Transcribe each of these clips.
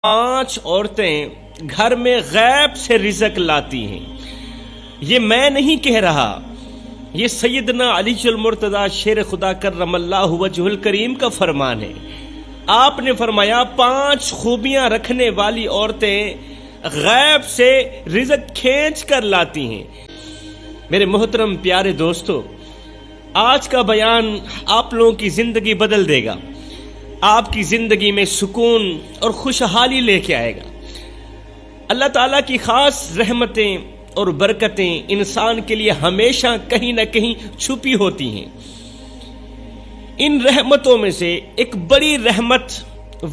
5 عورتیں گھر میں غیب سے رزق لاتی ہیں۔ یہ میں نہیں کہہ رہا، یہ سیدنا علی المرتضی شیر خدا کرم اللہ وجہ الکریم کا فرمان ہے۔ آپ نے فرمایا 5 خوبیاں رکھنے والی عورتیں غیب سے رزق کھینچ کر لاتی ہیں۔ میرے محترم پیارے دوستو، آج کا بیان آپ لوگوں کی زندگی بدل دے گا، آپ کی زندگی میں سکون اور خوشحالی لے کے آئے گا۔ اللہ تعالیٰ کی خاص رحمتیں اور برکتیں انسان کے لیے ہمیشہ کہیں نہ کہیں چھپی ہوتی ہیں۔ ان رحمتوں میں سے ایک بڑی رحمت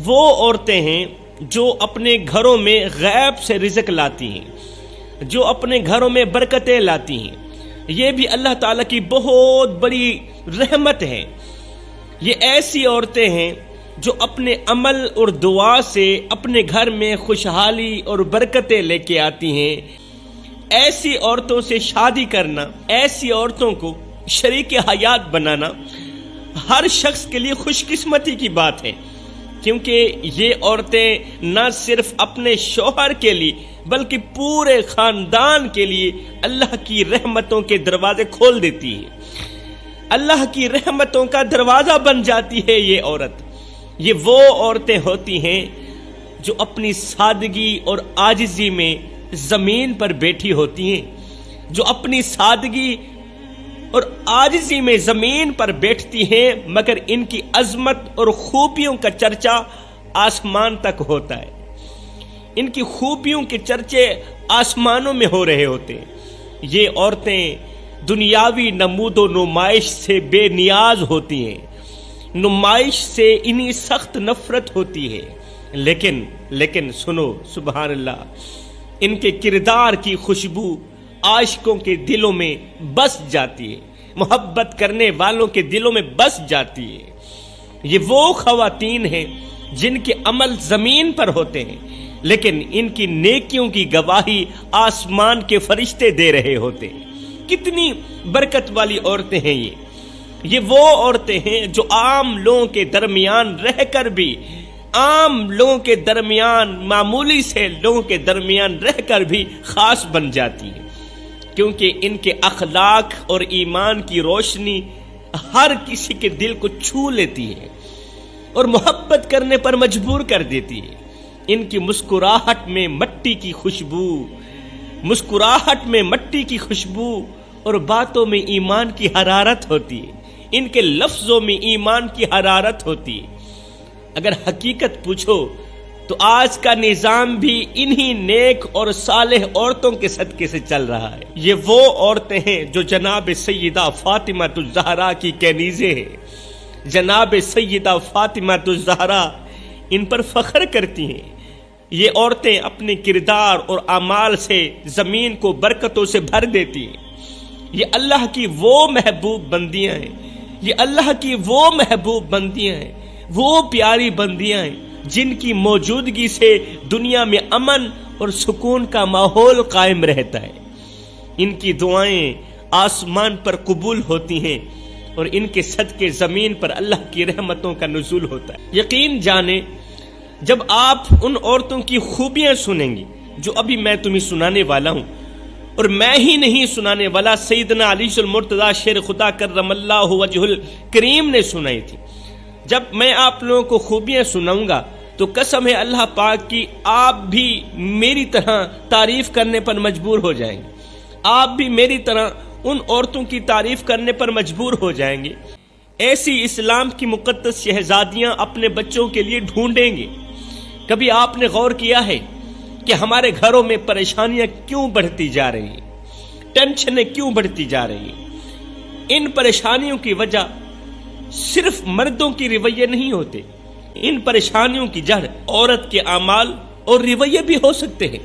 وہ عورتیں ہیں جو اپنے گھروں میں غیب سے رزق لاتی ہیں، جو اپنے گھروں میں برکتیں لاتی ہیں۔ یہ بھی اللہ تعالیٰ کی بہت بڑی رحمت ہے۔ یہ ایسی عورتیں ہیں جو اپنے عمل اور دعا سے اپنے گھر میں خوشحالی اور برکتیں لے کے آتی ہیں۔ ایسی عورتوں سے شادی کرنا، ایسی عورتوں کو شریک حیات بنانا ہر شخص کے لیے خوش قسمتی کی بات ہے، کیونکہ یہ عورتیں نہ صرف اپنے شوہر کے لیے بلکہ پورے خاندان کے لیے اللہ کی رحمتوں کے دروازے کھول دیتی ہیں۔ اللہ کی رحمتوں کا دروازہ بن جاتی ہے یہ عورت۔ یہ وہ عورتیں ہوتی ہیں جو اپنی سادگی اور عاجزی میں زمین پر بیٹھی ہوتی ہیں، جو اپنی سادگی اور عاجزی میں زمین پر بیٹھتی ہیں، مگر ان کی عظمت اور خوبیوں کا چرچا آسمان تک ہوتا ہے۔ ان کی خوبیوں کے چرچے آسمانوں میں ہو رہے ہوتے ہیں۔ یہ عورتیں دنیاوی نمود و نمائش سے بے نیاز ہوتی ہیں، نمائش سے انہیں سخت نفرت ہوتی ہے، لیکن سنو سبحان اللہ، ان کے کردار کی خوشبو عاشقوں کے دلوں میں بس جاتی ہے، محبت کرنے والوں کے دلوں میں بس جاتی ہے۔ یہ وہ خواتین ہیں جن کے عمل زمین پر ہوتے ہیں، لیکن ان کی نیکیوں کی گواہی آسمان کے فرشتے دے رہے ہوتے ہیں۔ کتنی برکت والی عورتیں ہیں یہ وہ عورتیں ہیں جو عام لوگوں کے درمیان رہ کر بھی، عام لوگوں کے درمیان، معمولی سے لوگوں کے درمیان رہ کر بھی خاص بن جاتی ہیں، کیونکہ ان کے اخلاق اور ایمان کی روشنی ہر کسی کے دل کو چھو لیتی ہے اور محبت کرنے پر مجبور کر دیتی ہے۔ ان کی مسکراہٹ میں مٹی کی خوشبو، مسکراہٹ میں مٹی کی خوشبو اور باتوں میں ایمان کی حرارت ہوتی ہے، ان کے لفظوں میں ایمان کی حرارت ہوتی ہے۔ اگر حقیقت پوچھو تو آج کا نظام بھی انہی نیک اور صالح عورتوں کے صدقے سے چل رہا ہے۔ یہ وہ عورتیں ہیں جو جناب سیدہ فاطمہ الزہرا کی کنیزیں ہیں۔ جناب سیدہ فاطمہ الزہرا ان پر فخر کرتی ہیں۔ یہ عورتیں اپنے کردار اور اعمال سے زمین کو برکتوں سے بھر دیتی ہیں۔ یہ اللہ کی وہ محبوب بندیاں ہیں، یہ اللہ کی وہ محبوب بندیاں ہیں، وہ پیاری بندیاں ہیں جن کی موجودگی سے دنیا میں امن اور سکون کا ماحول قائم رہتا ہے۔ ان کی دعائیں آسمان پر قبول ہوتی ہیں اور ان کے صدقے زمین پر اللہ کی رحمتوں کا نزول ہوتا ہے۔ یقین جانیں، جب آپ ان عورتوں کی خوبیاں سنیں گی جو ابھی میں تمہیں سنانے والا ہوں، اور میں ہی نہیں سنانے والا، سیدنا علی المرتضی شیر خدا کرم اللہ وجہ الکریم نے سنائی تھی۔ جب میں آپ لوگوں کو خوبیاں سناؤں گا تو قسم ہے اللہ پاک کی، آپ بھی میری طرح تعریف کرنے پر مجبور ہو جائیں گے، آپ بھی میری طرح ان عورتوں کی تعریف کرنے پر مجبور ہو جائیں گے۔ ایسی اسلام کی مقدس شہزادیاں اپنے بچوں کے لیے ڈھونڈیں گے۔ کبھی آپ نے غور کیا ہے کہ ہمارے گھروں میں پریشانیاں کیوں بڑھتی جا رہی ہیں، ٹینشنیں کیوں بڑھتی جا رہی ہیں؟ ان پریشانیوں کی وجہ صرف مردوں کی رویے نہیں ہوتے، ان پریشانیوں کی جڑ عورت کے اعمال اور رویے بھی ہو سکتے ہیں۔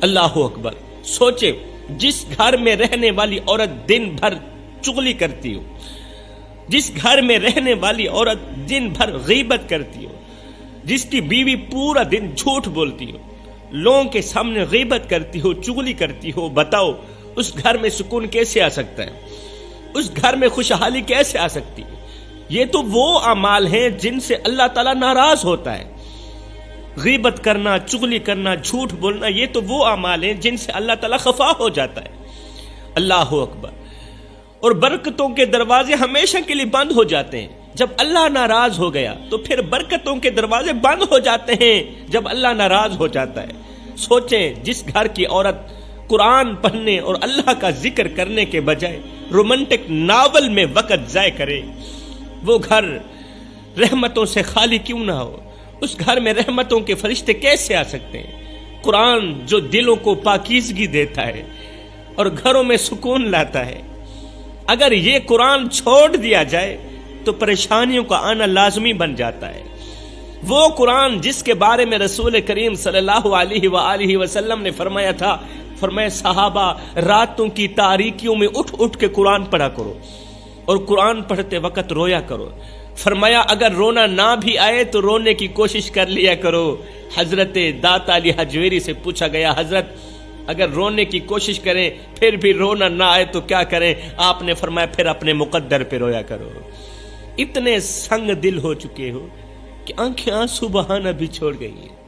اللہ اکبر! سوچے، جس گھر میں رہنے والی عورت دن بھر چغلی کرتی ہو، جس گھر میں رہنے والی عورت دن بھر غیبت کرتی ہو، جس کی بیوی پورا دن جھوٹ بولتی ہو، لوگوں کے سامنے غیبت کرتی ہو، چغلی کرتی ہو، بتاؤ اس گھر میں سکون کیسے آ سکتا ہے؟ اس گھر میں خوشحالی کیسے آ سکتی ہے؟ یہ تو وہ اعمال ہیں جن سے اللہ تعالیٰ ناراض ہوتا ہے۔ غیبت کرنا، چغلی کرنا، جھوٹ بولنا، یہ تو وہ اعمال ہیں جن سے اللہ تعالیٰ خفا ہو جاتا ہے۔ اللہ اکبر۔ اور برکتوں کے دروازے ہمیشہ کے لیے بند ہو جاتے ہیں جب اللہ ناراض ہو گیا، تو پھر برکتوں کے دروازے بند ہو جاتے ہیں جب اللہ ناراض ہو جاتا ہے۔ سوچیں، جس گھر کی عورت قرآن پڑھنے اور اللہ کا ذکر کرنے کے بجائے رومانٹک ناول میں وقت ضائع کرے، وہ گھر رحمتوں سے خالی کیوں نہ ہو؟ اس گھر میں رحمتوں کے فرشتے کیسے آ سکتے ہیں؟ قرآن جو دلوں کو پاکیزگی دیتا ہے اور گھروں میں سکون لاتا ہے، اگر یہ قرآن چھوڑ دیا جائے تو پریشانیوں کا آنا لازمی بن جاتا ہے۔ وہ قرآن جس کے بارے میں رسول کریم صلی اللہ علیہ وآلہ وسلم نے فرمایا تھا، فرمایا صحابہ راتوں کی تاریکیوں میں اٹھ اٹھ کے قرآن پڑھا کرو اور قرآن پڑھتے وقت رویا کرو۔ فرمایا اگر رونا نہ بھی آئے تو رونے کی کوشش کر لیا کرو۔ حضرت داتا علی حجویری سے پوچھا گیا، حضرت اگر رونے کی کوشش کریں پھر بھی رونا نہ آئے تو کیا کریں؟ آپ نے فرمایا پھر اپنے مقدر پہ رویا کرو۔ اتنے سنگ دل ہو چکے ہو کہ آنکھیں آنسو بہانا بھی چھوڑ گئی ہیں۔